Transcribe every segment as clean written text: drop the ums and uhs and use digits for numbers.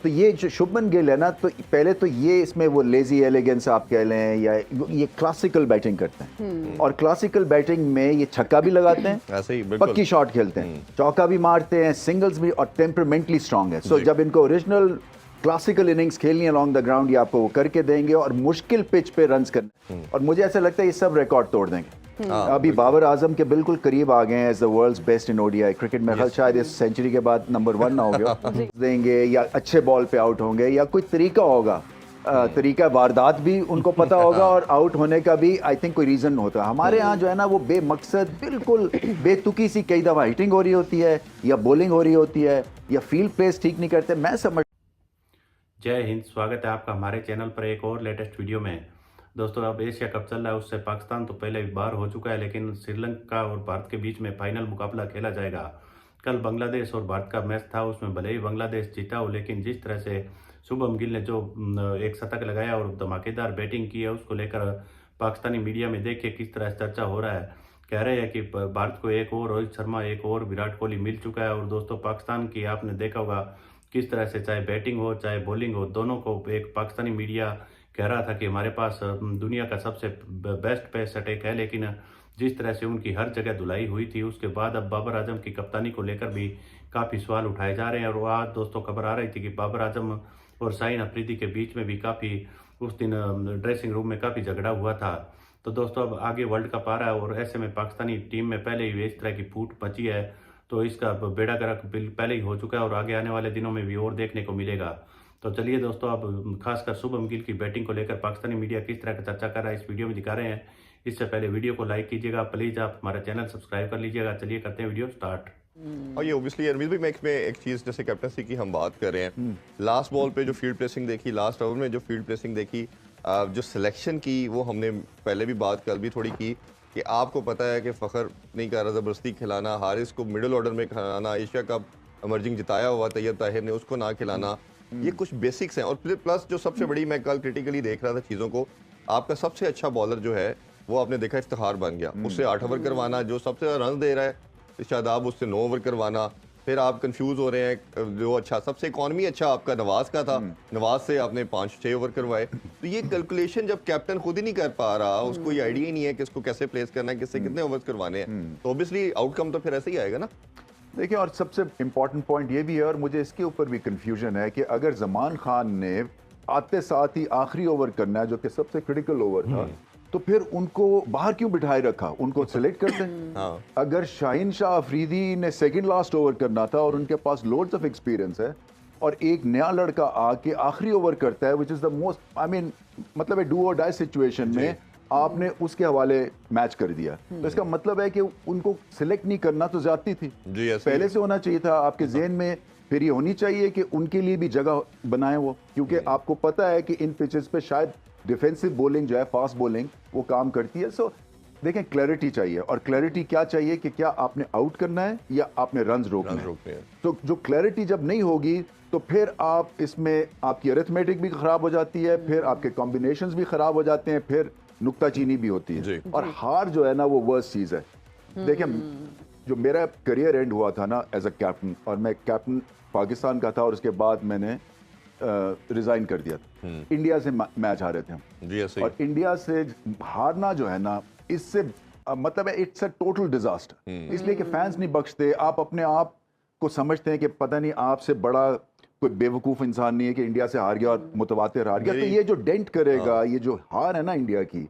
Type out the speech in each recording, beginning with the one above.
तो ये जो शुभमन गिल है ना, तो पहले तो ये इसमें वो लेजी एलिगेंस आप कह लें, या ये क्लासिकल बैटिंग करते हैं। और क्लासिकल बैटिंग में ये छक्का भी लगाते हैं, ऐसे ही बिल्कुल पक्की शॉट खेलते हैं, चौका भी मारते हैं, सिंगल्स भी, और टेम्परामेंटली स्ट्रांग है। सो जब इनको ओरिजिनल क्लासिकल इनिंग्स खेलनी है अलॉन्ग द ग्राउंड, ये आपको वो करके देंगे, और मुश्किल पिच पे रन्स करना। और मुझे ऐसा लगता है ये सब रिकॉर्ड तोड़ देंगे। अभी बाबर आजम के बिल्कुल करीब आ गए हैं as the world's best in ODI cricket में। हल शायद इस सेंचुरी के बाद नंबर 1 ना हो देंगे, या अच्छे बॉल पे आउट होंगे, या कोई तरीका होगा, तरीका वारदात भी उनको पता होगा, और आउट होने का भी आई थिंक कोई रीजन होता है। हमारे यहाँ जो है ना वो बेमकसद बिल्कुल बेतुकी सी कई दफा हिटिंग हो रही होती है, या बॉलिंग हो रही होती है, या फील्ड प्लेस ठीक नहीं करते। मैं समझ जय हिंद, स्वागत है आपका हमारे चैनल पर एक और लेटेस्ट वीडियो में। दोस्तों, अब एशिया कप चल रहा है, उससे पाकिस्तान तो पहले बार हो चुका है, लेकिन श्रीलंका और भारत के बीच में फाइनल मुकाबला खेला जाएगा। कल बांग्लादेश और भारत का मैच था, उसमें भले ही बांग्लादेश जीता हो, लेकिन जिस तरह से शुभम गिल ने जो एक शतक लगाया और धमाकेदार बैटिंग की है, उसको लेकर पाकिस्तानी मीडिया में देखिए किस तरह से चर्चा हो रहा है। कह रहे हैं कि भारत को एक और रोहित शर्मा, एक और विराट कोहली मिल चुका है। और दोस्तों, पाकिस्तान की आपने देखा होगा किस तरह से चाहे बैटिंग हो चाहे बॉलिंग हो, दोनों को एक पाकिस्तानी मीडिया कह रहा था कि हमारे पास दुनिया का सबसे बेस्ट पेस अटैक है। लेकिन जिस तरह से उनकी हर जगह धुलाई हुई थी, उसके बाद अब बाबर आजम की कप्तानी को लेकर भी काफ़ी सवाल उठाए जा रहे हैं। और आज दोस्तों खबर आ रही थी कि बाबर आजम और शाहीन अफरीदी के बीच में भी काफ़ी उस दिन ड्रेसिंग रूम में काफ़ी झगड़ा हुआ था। तो दोस्तों, अब आगे वर्ल्ड कप आ रहा है, और ऐसे में पाकिस्तानी टीम में पहले ही इस तरह की फूट मची है, तो इसका बेड़ा गर्क पहले ही हो चुका है, और आगे आने वाले दिनों में भी और देखने को मिलेगा। तो चलिए दोस्तों, अब खासकर शुभम गिल की बैटिंग को लेकर पाकिस्तानी मीडिया किस तरह का चर्चा कर रहा है, इस वीडियो में दिखा रहे हैं। इससे पहले वीडियो को लाइक कीजिएगा प्लीज़, आप हमारा चैनल सब्सक्राइब कर लीजिएगा। चलिए करते हैं वीडियो स्टार्ट। और ये ओब्वियसली अरमीज भाई, मैं इसमें एक चीज जैसे कैप्टनसी की हम बात कर रहे हैं, लास्ट बॉल पे जो फील्ड प्लेसिंग देखी, लास्ट ओवर में जो फील्ड प्लेसिंग देखी, जो सिलेक्शन की, वो हमने पहले भी बात कल भी थोड़ी की कि आपको पता है कि फ़खर नहीं कर रहा, ज़बरदस्ती खिलाना, हारिस को मिडिल ऑर्डर में खिलाना, एशिया कप इमर्जिंग जिताया हुआ तैयब ताहिर ने, उसको ना खिलाना, ये कुछ बेसिक्स हैं। और प्लस जो सबसे बड़ी, मैं कल क्रिटिकली देख रहा था चीज़ों को, आपका सबसे अच्छा बॉलर जो है वो आपने देखा इफ्तिखार बन गया, उससे 8 ओवर करवाना, जो सबसे ज़्यादा रन दे रहा है शादाब, उससे 9 ओवर करवाना। फिर आप कंफ्यूज हो रहे हैं, जो अच्छा सबसे इकॉनमी अच्छा आपका नवाज का था, नवाज से आपने 5-6 ओवर करवाए। तो ये कैलकुलेशन जब कैप्टन खुद ही नहीं कर पा रहा, उसको ये आइडिया ही नहीं है कि इसको कैसे प्लेस करना है, किससे कितने ओवर्स करवाने हैं, तो ऑब्वियसली आउटकम तो फिर ऐसे ही आएगा ना। देखिए, और सबसे इम्पोर्टेंट पॉइंट ये भी है, और मुझे इसके ऊपर भी कंफ्यूजन है, कि अगर जमान खान ने आते साथ ही आखिरी ओवर करना है, जो कि सबसे क्रिटिकल ओवर था, तो फिर उनको बाहर क्यों बिठाए रखा, उनको सिलेक्ट करते हैं। हाँ। अगर शाहीन शाह अफरीदी ने सेकंड लास्ट ओवर करना था, और उनके पास लोड्स ऑफ एक्सपीरियंस है, और एक नया लड़का आके आखिरी ओवर करता है, which is the most, I mean, मतलब डू और डाई सिचुएशन में आपने उसके हवाले मैच कर दिया, तो इसका मतलब है कि उनको सिलेक्ट नहीं करना तो ज्यादती थी, पहले से होना चाहिए था आपके ज़हन में। फिर ये होनी चाहिए कि उनके लिए भी जगह बनाए वो, क्योंकि आपको पता है कि इन पिचेस पे शायद डिफेंसिव बॉलिंग जो है, फास्ट बॉलिंग, वो काम करती है। सो देखें, क्लैरिटी चाहिए, और क्लैरिटी क्या चाहिए कि क्या आपने आउट करना है या आपने रन्स रोकना है। तो जो क्लैरिटी जब नहीं होगी, तो फिर आप इसमें आपकी अरिथमेटिक भी खराब हो जाती है, फिर आपके कॉम्बिनेशंस भी खराब हो जाते हैं, फिर नुक्ताचीनी भी होती है, और हार जो है ना वो वर्स्ट चीज है। देखिए, जो मेरा करियर एंड हुआ था ना एज अ कैप्टन, और मैं कैप्टन पाकिस्तान का था, और उसके बाद मैंने रिजाइन कर दिया था। इंडिया से मैच हारे थे हम, और इंडिया से हारना जो है ना, इससे मतलब है इट्स अ टोटल डिजास्टर, इसलिए कि फैंस नहीं बख्शते। आप अपने आप को समझते हैं कि पता नहीं आपसे बड़ा कोई बेवकूफ इंसान नहीं है कि इंडिया से हार गया और मुतवातिर हार गया। तो ये जो डेंट करेगा, ये जो हार है ना इंडिया की,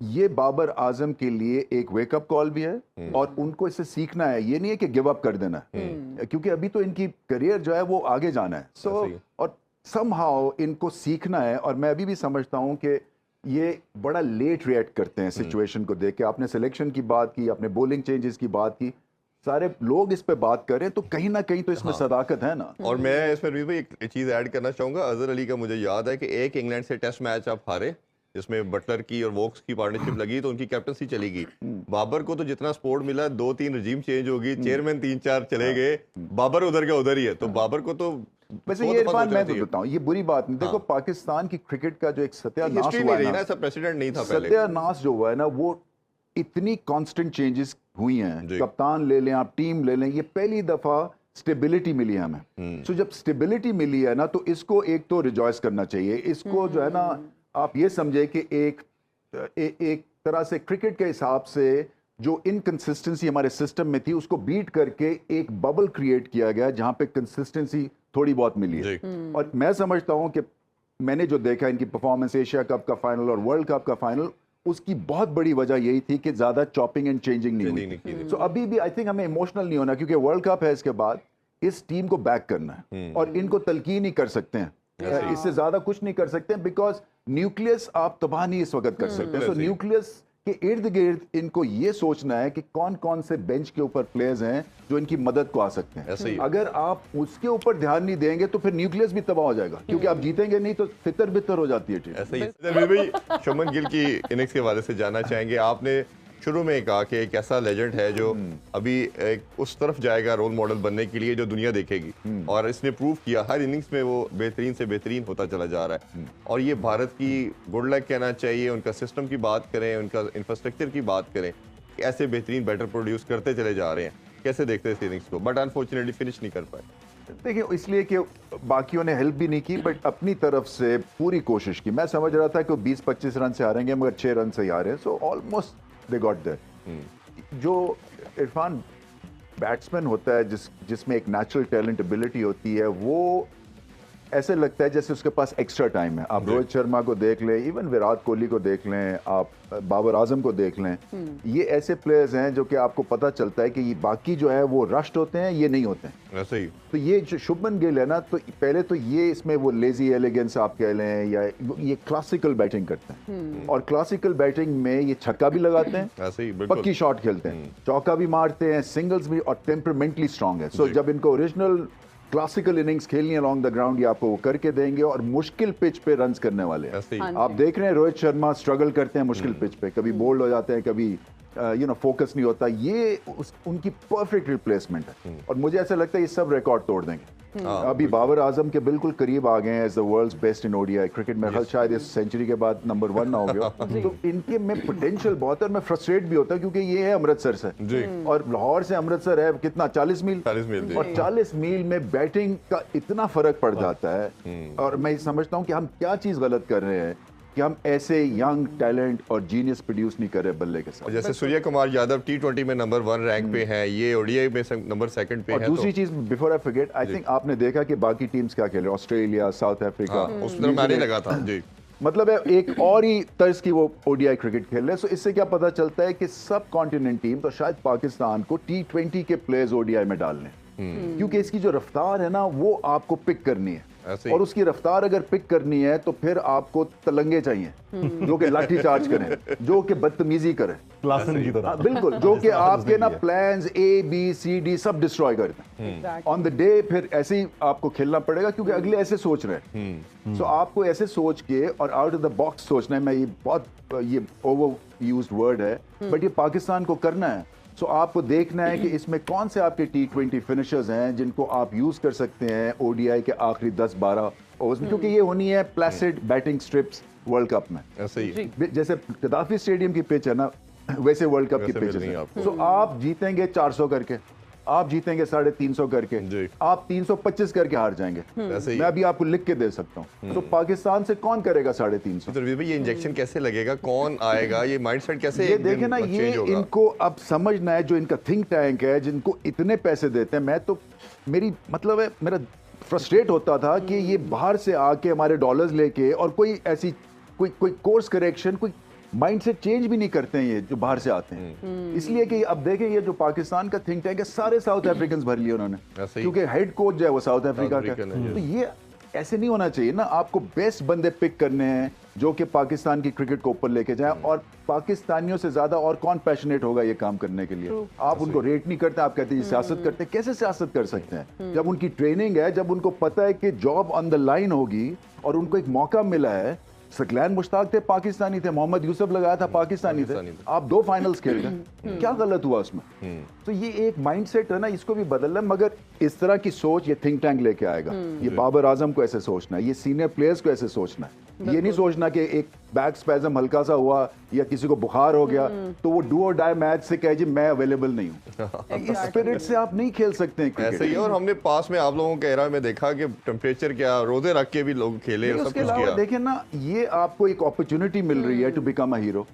ये बाबर आजम के लिए एक वेकअप कॉल भी है, और उनको इससे सीखना है। ये नहीं है कि गिव अप कर देना है, क्योंकि अभी तो इनकी करियर जो है वो आगे जाना है। सो और समहाउ इनको सीखना है। और मैं अभी भी समझता हूं कि ये बड़ा लेट रिएक्ट करते हैं सिचुएशन को देख के। आपने सिलेक्शन की बात की, आपने बॉलिंग चेंजेस की बात की, सारे लोग इस पे बात करें, तो कहीं ना कहीं तो इसमें सदाकत है ना। और मैं इसमें भी एक चीज ऐड करना चाहूंगा। अजहर अली का मुझे याद है कि एक इंग्लैंड से टेस्ट मैच आप हारे, जिसमें बटलर की और वोक्स की पार्टनरशिप लगी, तो उनकी कैप्टनसी चली गई। बाबर को तो जितना सपोर्ट मिला, 2-3 रजीम चेंज होगी, चेयरमैन 3-4 चले गए, बाबर उधर का उधर ही है। तो बाबर को तो वैसे ये इरफान, मैं तो बताऊं, ये बुरी बात नहीं। देखो, पाकिस्तान की क्रिकेट का जो एक सत्यानाश हुआ है ना, ऐसा प्रेसिडेंट नहीं था पहले। सत्यानाश जो हुआ है ना, वो इतनी कांस्टेंट चेंजेस हुई हैं। कप्तान ले लें आप, टीम ले लें, ये पहली दफा स्टेबिलिटी मिली है हमें। सो जब स्टेबिलिटी मिली है ना, तो इसको एक तो रिजॉइस करना चाहिए। इसको जो है ना, आप ये समझे कि एक तरह से क्रिकेट के हिसाब से जो इनकंसिस्टेंसी हमारे सिस्टम में थी, उसको बीट करके एक बबल क्रिएट किया गया जहां पे कंसिस्टेंसी थोड़ी बहुत मिली है। और मैं समझता हूं कि मैंने जो देखा इनकी परफॉर्मेंस, एशिया कप का फाइनल और वर्ल्ड कप का फाइनल, उसकी बहुत बड़ी वजह यही थी कि ज्यादा चॉपिंग एंड चेंजिंग नहीं हुई। सो अभी भी आई थिंक हमें इमोशनल नहीं होना, क्योंकि वर्ल्ड कप है, इसके बाद इस टीम को बैक करना है और इनको तलकीन नहीं कर सकते हैं, इससे ज्यादा कुछ नहीं कर सकते हैं, बिकॉज न्यूक्लियस आप तबाह नहीं इस वक्त कर सकते हैं। सो न्यूक्लियस के इर्द गिर्द इनको ये सोचना है कि कौन कौन से बेंच के ऊपर प्लेयर्स हैं जो इनकी मदद को आ सकते हैं। अगर आप उसके ऊपर ध्यान नहीं देंगे तो फिर न्यूक्लियस भी तबाह हो जाएगा, क्योंकि आप जीतेंगे नहीं तो तितर बितर हो जाती है टीम। ऐसा ही भी शुभमन गिल की इनिंग्स के हवाले से जानना चाहेंगे। आपने शुरू में कहा कि एक ऐसा लेजेंड है जो अभी एक उस तरफ जाएगा रोल मॉडल बनने के लिए जो दुनिया देखेगी, और इसने प्रूव किया हर इनिंग्स में वो बेहतरीन से बेहतरीन होता चला जा रहा है। और ये भारत की गुड लक कहना चाहिए। उनका सिस्टम की बात करें, उनका इंफ्रास्ट्रक्चर की बात करें, ऐसे बेहतरीन बैटर प्रोड्यूस करते चले जा रहे हैं। कैसे देखते हैं इस इनिंग्स को? बट अनफॉर्चुनेटली फिनिश नहीं कर पाए। देखिए, इसलिए कि बाकियों ने हेल्प भी नहीं की, बट अपनी तरफ से पूरी कोशिश की। मैं समझ रहा था कि 20-25 रन से हारेंगे, मगर 6 रन से ही हारे। So almost they got there. जो इरफान बैट्समैन होता है, जिसमें एक नेचुरल टैलेंट, एबिलिटी होती है, वो ऐसे लगता है जैसे उसके पास एक्स्ट्रा टाइम है। आप रोहित शर्मा को देख लें, इवन विराट कोहली को देख लें, आप बाबर आजम को देख लें, ये ऐसे प्लेयर्स हैं जो कि आपको पता चलता है कि ये बाकी जो है वो रश्ड होते हैं, ये नहीं होते हैं। ऐसे ही तो ये जो शुभमन गिल है ना, तो पहले तो ये इसमें वो लेजी एलिगेंस आप कह लें, या ये क्लासिकल बैटिंग करते हैं, और क्लासिकल बैटिंग में ये छक्का भी लगाते हैं, ऐसे ही बिल्कुल पक्की शॉट खेलते हैं, चौका भी मारते हैं, सिंगल्स भी, और टेम्परामेंटली स्ट्रांग है। सो जब इनको ओरिजिनल क्लासिकल इनिंग्स खेलनी है अलॉन्ग द ग्राउंड, ये आपको वो करके देंगे, और मुश्किल पिच पे रन्स करने वाले हैं। आप देख रहे हैं रोहित शर्मा स्ट्रगल करते हैं मुश्किल पिच पे, कभी बोल्ड हो जाते हैं, कभी फोकस नहीं होता। ये उनकी परफेक्ट रिप्लेसमेंट है, और मुझे ऐसा लगता है ये सब रिकॉर्ड तोड़ देंगे। अभी बाबर आजम के बिल्कुल करीब आ गए हैं as the world's best in ODI cricket में। शायद इस सेंचुरी के बाद नंबर 1 ना हो गया। तो इनके में पोटेंशियल बहुत है, और मैं फ्रस्ट्रेट भी होता हूं, क्योंकि ये है अमृतसर से, और लाहौर से अमृतसर है कितना, 40 मील, और 40 मील में बैटिंग का इतना फर्क पड़ जाता है। और मैं समझता हूं कि हम क्या चीज गलत कर रहे हैं कि हम ऐसे यंग टैलेंट और जीनियस प्रोड्यूस नहीं कर रहे बल्ले के साथ। जैसे सूर्य कुमार यादव T20 में नंबर 1 रैंक पे है, ये ओडीआई में नंबर 2 पे है। और दूसरी चीज, before I forget, I think आपने देखा कि बाकी टीम्स क्या खेल रहे हैं, ऑस्ट्रेलिया, साउथ अफ्रीका, उस तरह मैंने लगा था जी। मतलब है एक और ही तर्ज की वो ओडीआई क्रिकेट खेल रहे हैं। सो इससे क्या पता चलता है कि सब कॉन्टिनेंट टीम, तो शायद पाकिस्तान को T20 के प्लेयर्स ओडीआई में डालने, क्योंकि इसकी जो रफ्तार है ना, वो आपको पिक करनी है, और उसकी रफ्तार अगर पिक करनी है तो फिर आपको तलंगे चाहिए जो कि लाठी चार्ज करें, जो कि बदतमीजी करें, बिल्कुल, जो कि आपके ना प्लान्स ABCD सब डिस्ट्रॉय करते हैं ऑन द डे। फिर ऐसे ही आपको खेलना पड़ेगा, क्योंकि अगले ऐसे सोच रहे हैं। सो आपको ऐसे सोच के और आउट ऑफ द बॉक्स सोचना है। मैं ये बहुत ये ओवर यूज्ड वर्ड है, बट ये पाकिस्तान को करना है। सो आपको देखना है कि इसमें कौन से आपके T20 फिनिशर्स हैं जिनको आप यूज कर सकते हैं ओडीआई के आखिरी 10-12 ओवर्स में, क्योंकि ये होनी है Placid batting strips world cup में। ऐसे ही जैसे गद्दाफी स्टेडियम की पिच है ना, वैसे वर्ल्ड कप की पिच है। सो आप जीतेंगे 400 करके, आप जीतेंगे 350 करके, आप 325 करके हार जाएंगे। मैं अभी आपको लिख के दे सकता हूँ। तो पाकिस्तान से कौन करेगा 350? तो ये इंजेक्शन कैसे लगेगा, कौन आएगा, ये माइंडसेट कैसे? ये देखे ना, ये इनको अब समझना है, जो इनका थिंक टैंक है, जिनको इतने पैसे देते हैं। मैं तो मतलब है, मेरा फ्रस्ट्रेट होता था कि ये बाहर से आके हमारे डॉलर्स लेके, और कोई ऐसी कोई कोर्स करेक्शन, कोई माइंडसेट चेंज भी नहीं करते हैं ये जो बाहर से आते हैं। इसलिए कि अब देखें, ये जो पाकिस्तान का थिंक टैंक है, सारे साउथ अफ्रीकन भर लिए उन्होंने, क्योंकि हेड कोच जो है वो साउथ अफ्रीका का। तो ये ऐसे नहीं होना चाहिए ना, आपको बेस्ट बंदे पिक करने हैं जो कि पाकिस्तान की क्रिकेट को ऊपर लेके जाएं, और पाकिस्तानियों से ज्यादा और कौन पैशनेट होगा ये काम करने के लिए। आप उनको रेट नहीं करते, आप कहते हैं सियासत करते हैं। कैसे सियासत कर सकते हैं जब उनकी ट्रेनिंग है, जब उनको पता है कि जॉब ऑन द लाइन होगी, और उनको एक मौका मिला है। सकलैन मुश्ताक थे, पाकिस्तानी थे, मोहम्मद यूसुफ लगाया था, पाकिस्तानी थे। आप 2 फाइनल्स खेल गए, क्या गलत हुआ उसमें? तो ये एक माइंडसेट है ना, इसको भी बदलना। मगर इस तरह की सोच ये थिंक टैंक लेके आएगा। ये बाबर आजम को ऐसे सोचना है, ये सीनियर प्लेयर्स को ऐसे सोचना है। ये नहीं सोचना कि एक बैक स्पैज़म हल्का सा हुआ या किसी को बुखार हो गया तो वो डू और डाई मैच से कहे जी मैं अवेलेबल नहीं हूँ। इस स्पिरिट से आप नहीं खेल सकते हैं क्रिकेट। ऐसे ही है, और हमने पास में आप लोगों के एरा में देखा कि टेम्परेचर क्या, रोजे रख के भी लोग खेले और सब उसके कुछ अलावा किया। देखिए ना, ये आपको एक अपॉर्चुनिटी मिल रही है टू बिकम अ हीरो।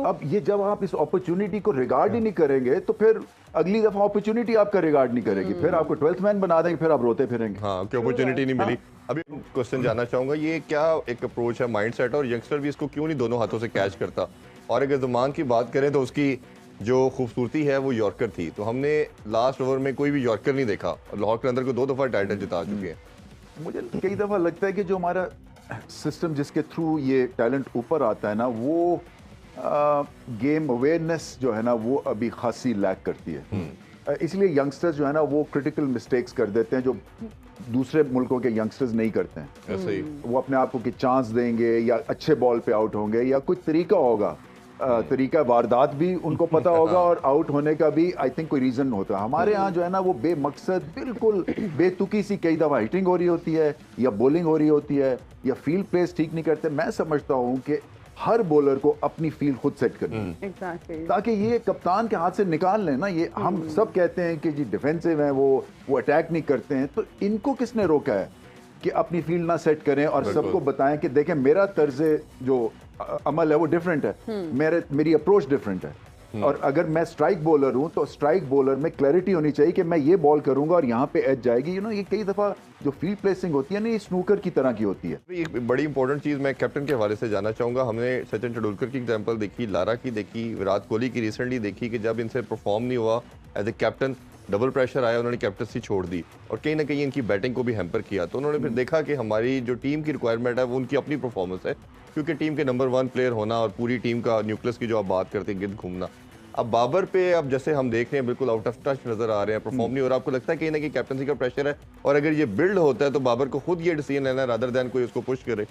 अब ये जब आप इस अपॉर्चुनिटी को रिगार्ड ही नहीं करेंगे तो फिर अगली दफा अपॉर्चुनिटी आपका रिगार्ड नहीं करेगी, फिर आपको 12th मैन बना देंगे, फिर आप रोते फिरेंगे। हाँ, कि अपॉर्चुनिटी नहीं मिली। अभी क्वेश्चन जानना चाहूंगा, ये क्या एक अप्रोच है, माइंडसेट, और यंगस्टर भी इसको क्यों नहीं दोनों हाथों से कैच करता? और अगर ज़मान की बात करें तो उसकी जो खूबसूरती है वो यॉर्कर थी, तो हमने लास्ट ओवर में कोई भी यॉर्कर नहीं देखा। लाहौर के अंदर को 2 दफा टाइटल जिता चुके हैं। मुझे कई दफा लगता है कि जो हमारा सिस्टम जिसके थ्रू ये टैलेंट ऊपर आता है ना, वो गेम अवेयरनेस जो है ना वो अभी खासी लैक करती है। इसलिए यंगस्टर्स जो है ना वो क्रिटिकल मिस्टेक्स कर देते हैं जो दूसरे मुल्कों के यंगस्टर्स नहीं करते हैं। ऐसे ही वो अपने आप को कि चांस देंगे या अच्छे बॉल पे आउट होंगे या कुछ तरीका होगा, तरीका वारदात भी उनको पता होगा और आउट होने का भी आई थिंक कोई रीजन होता है। हमारे यहाँ जो है ना वो बेमकसद बिल्कुल बेतुकी सी कई दफा हिटिंग हो रही होती है या बॉलिंग हो रही होती है या फील्ड प्लेस ठीक नहीं करते। मैं समझता हूँ कि हर बॉलर को अपनी फील्ड खुद सेट करनी है ताकि ये कप्तान के हाथ से निकाल लें ना। ये हम सब कहते हैं कि जी डिफेंसिव हैं, वो अटैक नहीं करते हैं, तो इनको किसने रोका है कि अपनी फील्ड ना सेट करें और सबको बताएं कि देखें मेरा तर्ज जो अमल है वो डिफरेंट है, मेरी अप्रोच डिफरेंट है। और अगर मैं स्ट्राइक बॉलर हूं तो स्ट्राइक बॉलर में क्लैरिटी होनी चाहिए कि मैं ये बॉल करूंगा और यहाँ पे एज जाएगी। ये कई दफा जो फील्ड प्लेसिंग होती है ना, ये स्नूकर की तरह की होती है। एक बड़ी इंपॉर्टेंट चीज़ मैं कैप्टन के हवाले से जानना चाहूँगा। हमने सचिन तेंदुलकर की एग्जांपल देखी, लारा की देखी, विराट कोहली की रिसेंटली देखी कि जब इनसे परफॉर्म नहीं हुआ as a captain, double pressure आया, उन्होंने कैप्टनसी छोड़ दी और कहीं ना कहीं इनकी बैटिंग को भी हैम्पर किया। तो उन्होंने फिर देखा कि हमारी जो टीम की रिक्वायरमेंट है वो उनकी अपनी परफॉर्मेंस है, क्योंकि टीम के नंबर 1 प्लेयर होना और पूरी टीम का न्यूक्लियस की जो आप बात करते हैं गिर्द घूमना। अब बाबर पे अब जैसे हम देख रहे हैं बिल्कुल आउट ऑफ टच नजर आ रहे हैं, परफॉर्म नहीं हो रहा। आपको लगता है कहीं ना कहीं कैप्टनसी का प्रेशर है, और अगर ये बिल्ड होता है तो बाबर को खुद ये डिसीजन लेना है रादर देन कोई उसको पुश करे?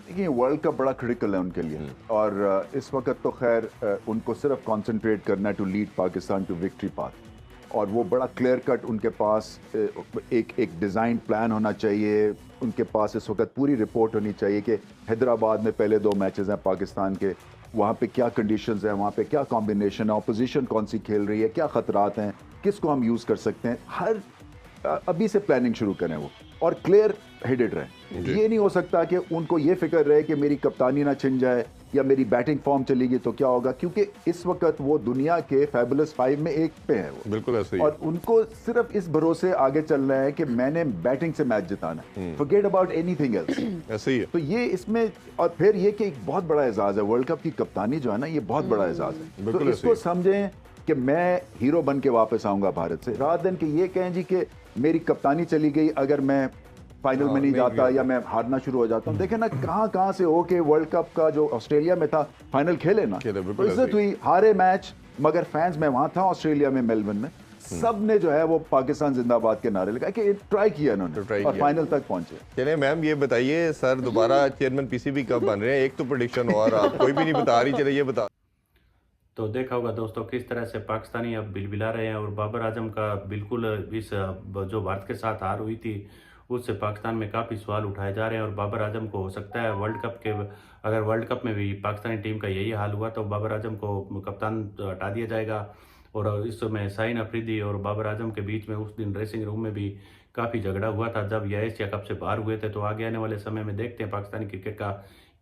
देखिए वर्ल्ड कप बड़ा क्रिटिकल है उनके लिए और इस वक्त तो खैर उनको सिर्फ कंसंट्रेट करना है to lead Pakistan to victory path, और वो बड़ा क्लियर कट उनके पास एक डिज़ाइन प्लान होना चाहिए। उनके पास इस वक्त पूरी रिपोर्ट होनी चाहिए कि हैदराबाद में पहले 2 मैचेस हैं पाकिस्तान के, वहाँ पे क्या कंडीशंस हैं, वहाँ पे क्या कॉम्बिनेशन है, ऑपोजिशन कौन सी खेल रही है, क्या ख़तरात हैं, किसको हम यूज़ कर सकते हैं। हर अभी से प्लानिंग शुरू करें वो, और क्लियर हेडेड रहें। ये नहीं हो सकता कि उनको ये फिक्र रहे कि मेरी कप्तानी ना छिन जाए या मेरी बैटिंग फॉर्म चलेगी तो क्या होगा, क्योंकि इस वक्त वो दुनिया के फैबुलस 5 में एक पे है वो। बिल्कुल ऐसे ही। और उनको सिर्फ इस भरोसे आगे चलना है कि मैंने बैटिंग से मैच जिताना है, फॉरगेट अबाउट एनीथिंग एल्स। ऐसे ही है। तो ये इसमें, और फिर ये कि एक बहुत बड़ा एजाज है वर्ल्ड कप की कप्तानी जो है ना, ये बहुत बड़ा एजाज है। तो इसको समझें कि मैं हीरो बन के वापस आऊंगा भारत से, रात दिन कि ये कहें जी कि मेरी कप्तानी चली गई, अगर मैं फाइनल में नहीं जाता या मैं हारना शुरू हो जाता हूँ। देखें ना कहाँ से होके वर्ल्ड कप का जो ऑस्ट्रेलिया में था फाइनल खेले ना, तो इज्जत हुई, हारे मैच, मगर फैंस में वहां था ऑस्ट्रेलिया में मेलबर्न में, सब ने जो है वो पाकिस्तान जिंदाबाद के नारे लगाए कि ट्राई किया इन्होंने और फाइनल तक पहुंचे। चलिए मैम, ये बताइए सर दोबारा चेयरमैन पीसीबी कब बन रहे हैं? एक तो प्रेडिक्शन और आप कोई भी नहीं बता रही, चलिए ये बता। तो देखा होगा दोस्तों किस तरह से पाकिस्तानी अब बिलबिला रहे हैं, और बाबर आजम का बिल्कुल इस जो भारत के साथ हार हुई थी उससे पाकिस्तान में काफ़ी सवाल उठाए जा रहे हैं। और बाबर आजम को हो सकता है अगर वर्ल्ड कप में भी पाकिस्तानी टीम का यही हाल हुआ तो बाबर आजम को कप्तान हटा दिया जाएगा। और इस समय शाहीन अफरीदी और बाबर आजम के बीच में उस दिन ड्रेसिंग रूम में भी काफ़ी झगड़ा हुआ था जब ये एशिया कप से बाहर हुए थे। तो आगे आने वाले समय में देखते हैं पाकिस्तानी क्रिकेट का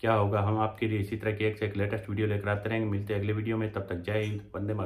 क्या होगा। हम आपके लिए इसी तरह की एक से एक लेटेस्ट वीडियो लेकर आते रहेंगे। मिलते हैं अगले वीडियो में, तब तक जय हिंद, वंदे मातरम।